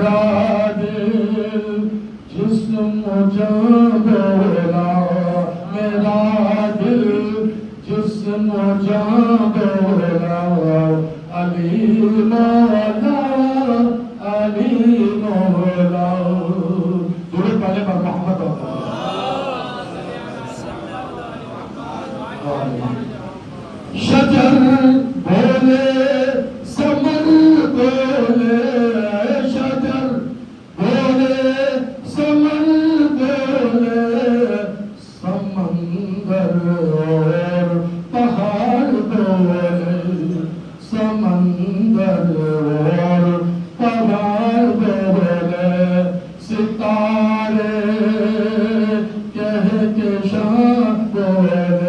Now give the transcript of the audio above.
میرا دل جسم و جان بولا، میرا دل جسم و جان بولا، علی مولا علی مولا. درود پڑھنے پر محمد ہوتا شجر بولے سمر بولے، شجر بولے سمر بولے، سمندر اور پہاڑ بولے، سمندر اور پہاڑ بولے، ستارے کہہ کے شان بولے،